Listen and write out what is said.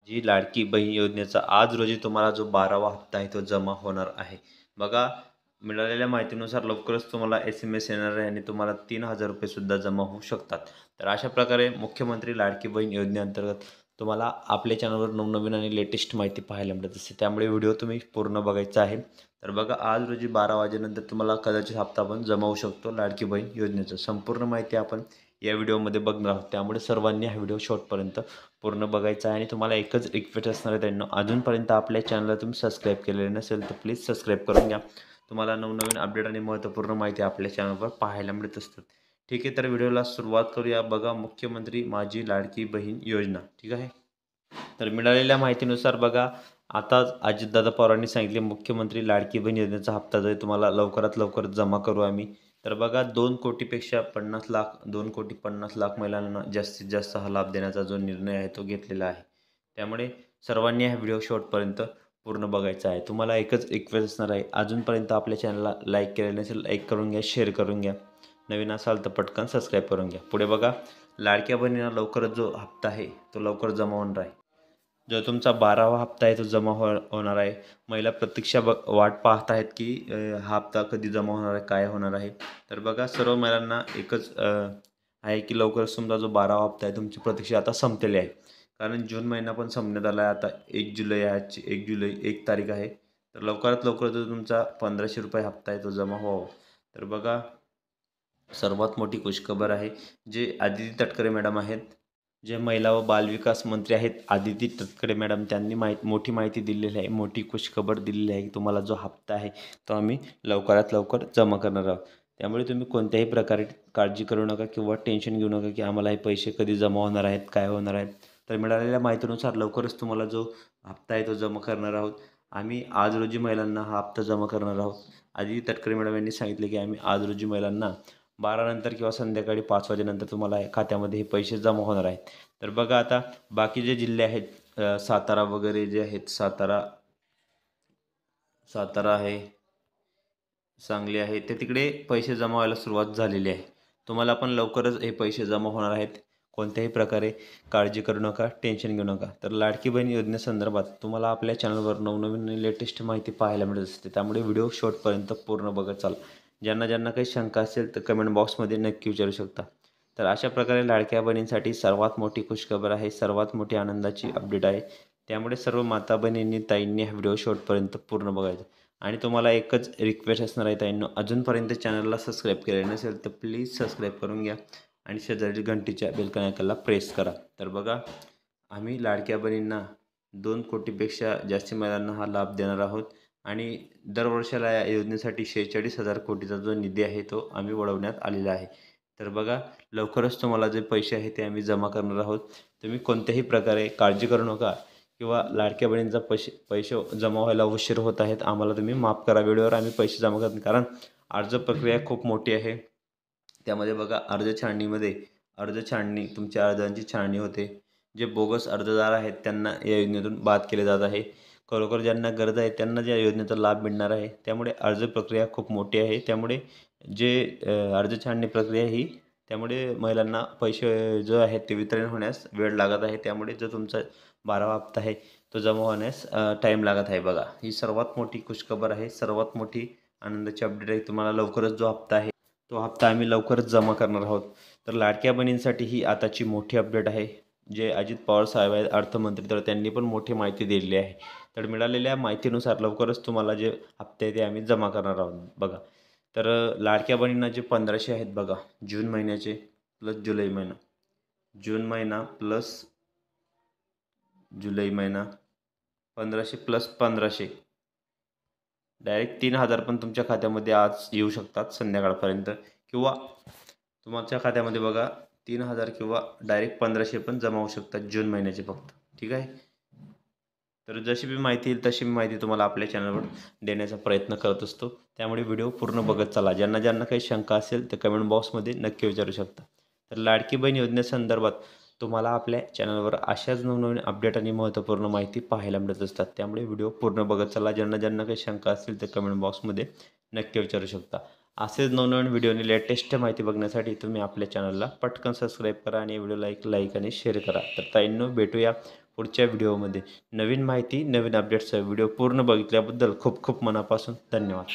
जी लाडकी बहीण योजनेचा आज रोजी तुम्हाला जो 12वा हप्ता आहे तो जमा होणार आहे. बघा, मिळालेल्या माहितीनुसार लवकरच तुम्हाला SMS येणार आहे आणि तुम्हाला ₹3000 सुद्धा जमा होऊ शकतात. तर अशा प्रकारे मुख्यमंत्री लाडकी बहीण योजनेअंतर्गत तुम्हाला आपल्या चॅनलवर नवनवीन आणि लेटेस्ट माहिती पाहायला मिळत असते. त्यामुळे व्हिडिओ तुम्ही पूर्ण बघायचा आहे. तर बघा, आज रोजी 12 वाजेनंतर तुम्हाला कदाचित हप्ता पण जमा होऊ शकतो लाडकी बहीण योजनेचं. संपूर्ण माहिती आपण या व्हिडिओमध्ये बघणार आहोत. त्यामुळे सर्वांनी हा व्हिडिओ शेवटपर्यंत पूर्ण बघायचं आहे आणि तुम्हाला एकच रिक्वेस्ट असणार आहे त्यांना, अजूनपर्यंत आपल्या चॅनलला तुम्ही सबस्क्राईब केलेले नसेल तर प्लीज सबस्क्राईब करून घ्या. तुम्हाला नवनवीन अपडेट आणि महत्त्वपूर्ण माहिती आपल्या चॅनलवर पाहायला मिळत असतात. ठीक आहे, तर व्हिडिओला सुरुवात करूया. बघा, मुख्यमंत्री माझी लाडकी बहीण योजना. ठीक आहे, तर मिळालेल्या माहितीनुसार बघा, आताच अजितदादा पवारांनी सांगितले मुख्यमंत्री लाडकी बहीण योजनेचा हप्ता जो आहे तुम्हाला लवकरात लवकर जमा करू आम्ही. तर बघा, 2 कोटीपेक्षा 50 लाख 2,50,00,000 महिलांना जास्तीत जास्त हा लाभ देण्याचा जो निर्णय आहे तो घेतलेला आहे. त्यामुळे सर्वांनी हा व्हिडिओ शेवटपर्यंत पूर्ण बघायचा आहे. तुम्हाला एकच रिक्वेस्ट असणार आहे, अजूनपर्यंत आपल्या चॅनलला लाईक केलं नसेल लाईक करून घ्या, शेअर करून घ्या. नवीन असाल तर पटकन सबस्क्राईब करून घ्या. पुढे बघा, लाडक्या बहिणींना लवकरच जो हप्ता आहे तो लवकर जमा होणार आहे. जो तुमचा 12वा हप्ता आहे तो जमा होणार आहे. महिला प्रतीक्षा वाट पाहत आहेत की हा हप्ता कधी जमा होणार आहे, काय होणार आहे. तर बघा, सर्व महिलांना एकच आहे की लवकरच तुमचा जो 12वा हप्ता आहे तुमची प्रतीक्षा आता संपलेली आहे. कारण जून महिना पण संपण्यात आला आहे. आता 1 जुलै आहे, आजची 1 जुलै 1 तारीख आहे. तर लवकरात लवकर जो तुमचा ₹1500 हप्ता आहे तो जमा व्हावा. तर बघा, सर्वात मोठी खुशखबर आहे. जे आदिती तटकरे मॅडम आहेत, जे महिला व बालविकास मंत्री आहेत आदिती तटकरे मॅडम, त्यांनी मोठी माहिती दिलेली आहे, मोठी खुशखबर दिलेली आहे की तुम्हाला जो हप्ता आहे तो आम्ही लवकरात लवकर जमा करणार आहोत. त्यामुळे तुम्ही कोणत्याही प्रकारे काळजी करू नका किंवा टेन्शन घेऊ नका की आम्हाला हे पैसे कधी जमा होणार आहेत, काय होणार आहेत. तर मिळालेल्या माहितीनुसार लवकरच तुम्हाला जो हप्ता आहे तो जमा करणार आहोत. आम्ही आज रोजी महिलांना हा हप्ता जमा करणार आहोत. आदिती तटकरे मॅडम यांनी सांगितले की आम्ही आज रोजी महिलांना 12 नंतर किंवा संध्याकाळी 5 वाजेनंतर तुम्हाला खात्यामध्ये हे पैसे जमा होणार आहेत. तर बघा, आता बाकी जे जिल्हे आहेत, सातारा वगैरे जे आहेत, सातारा सातारा आहे, सांगली आहे, ते तिकडे पैसे जमा व्हायला सुरुवात झालेली आहे. तुम्हाला पण लवकरच हे पैसे जमा होणार आहेत. कोणत्याही प्रकारे काळजी करू नका, टेन्शन घेऊ नका. तर लाडकी बहीण योजनेसंदर्भात तुम्हाला आपल्या चॅनलवर नवनवीन आणि लेटेस्ट माहिती पाहायला मिळत असते. त्यामुळे व्हिडिओ शेवटपर्यंत पूर्ण बघत चाल. ज्यांना ज्यांना काही शंका असेल तर कमेंट बॉक्समध्ये नक्की विचारू शकता. तर अशा प्रकारे लाडक्या बहिणींसाठी सर्वात मोठी खुशखबर आहे, सर्वात मोठी आनंदाची अपडेट आहे. त्यामुळे सर्व माता बहिणींनी, ताईंनी हा व्हिडिओ शेवटपर्यंत पूर्ण बघायचा. आणि तुम्हाला एकच रिक्वेस्ट असणार आहे ताईंनो, अजूनपर्यंत चॅनलला सबस्क्राईब केले नसेल तर प्लीज सबस्क्राईब करून घ्या आणि शेजारी घंटीच्या बेल आयकॉनला प्रेस करा. तर बघा, आम्ही लाडक्या बहिणींना 2 कोटीपेक्षा जास्त महिलांना हा लाभ देणार आहोत आणि दरवर्षाला या योजनेसाठी 46,000 कोटीचा जो निधी आहे तो आम्ही वळवण्यात आलेला आहे. तर बघा, लवकरच तुम्हाला जे पैसे आहेत ते आम्ही जमा करणार आहोत. तुम्ही कोणत्याही प्रकारे काळजी करू नका किंवा लाडक्या बहिणींचा पैसे जमा व्हायला उशीर होत आहेत, आम्हाला तुम्ही माफ करा. वेळेवर आम्ही पैसे जमा करत नाही, कारण अर्ज प्रक्रिया खूप मोठी आहे. त्यामध्ये बघा, अर्ज छाननी तुमच्या अर्जांची छाननी होते. जे बोगस अर्जदार आहेत त्यांना या योजनेतून बाद केले जात आहे. खरोखर ज्यांना गरज आहे त्यांना या योजनेचा लाभ मिळणार आहे. त्यामुळे अर्ज प्रक्रिया खूप मोठी आहे. त्यामुळे जे अर्ज छाननी प्रक्रिया ही, त्यामुळे महिलांना पैसे जो आहेत ते वितरण होण्यास वेळ लागत आहे. त्यामुळे जो तुमचा 12वा हप्ता आहे तो जमा होण्यास टाईम लागत आहे. बघा, ही सर्वात मोठी खुशखबर आहे, सर्वात मोठी आनंदाची अपडेट आहे. तुम्हाला लवकरच जो हप्ता आहे तो हप्ता आम्ही लवकरच जमा करणार आहोत. तर लाडक्या बहिणींसाठी ही आताची मोठी अपडेट आहे. जे अजित पवार साहेब आहेत अर्थमंत्री, तर त्यांनी पण मोठी माहिती दिलेली आहे. तर मिळालेल्या माहितीनुसार लवकरच तुम्हाला जे हप्ते आहे ते आम्ही जमा करणार आहोत. बघा, तर लाडक्या बहिणींना जे 1500 आहेत बघा, जून महिन्याचे प्लस जुलै महिना, जून महिना प्लस जुलै महिना, 1500 प्लस 1500, डायरेक्ट 3000 पण तुमच्या खात्यामध्ये आज येऊ शकतात संध्याकाळपर्यंत, किंवा तुमच्या खात्यामध्ये बघा 3000 किंवा डायरेक्ट 1500 पण जमा होऊ शकतात जून महिन्याचे फक्त. ठीक आहे, तर जशी बी माहिती येईल तशी माहिती तुम्हाला आपल्या चॅनलवर देण्याचा प्रयत्न करत असतो. त्यामुळे व्हिडिओ पूर्ण बघत चला. ज्यांना ज्यांना काही शंका असेल तर कमेंट बॉक्समध्ये नक्की विचारू शकता. तर लाडकी बहीण योजनेसंदर्भात तुम्हाला आपल्या चॅनलवर अशाच नवनवीन अपडेट आणि महत्त्वपूर्ण माहिती पाहायला मिळत असतात. त्यामुळे व्हिडिओ पूर्ण बघत चला. ज्यांना ज्यांना काही शंका असतील तर कमेंट बॉक्समध्ये नक्की विचारू शकता. असेच नवनवीन व्हिडिओ आणि लेटेस्ट माहिती बघण्यासाठी तुम्ही आपल्या चॅनलला पटकन सबस्क्राईब करा आणि व्हिडिओला लाईक आणि शेअर करा. तर ताईंनो, भेटूया पुढच्या व्हिडिओमध्ये. नवीन माहिती, नवीन अपडेट्सचा व्हिडिओ पूर्ण बघितल्याबद्दल खूप खूप मनापासून धन्यवाद.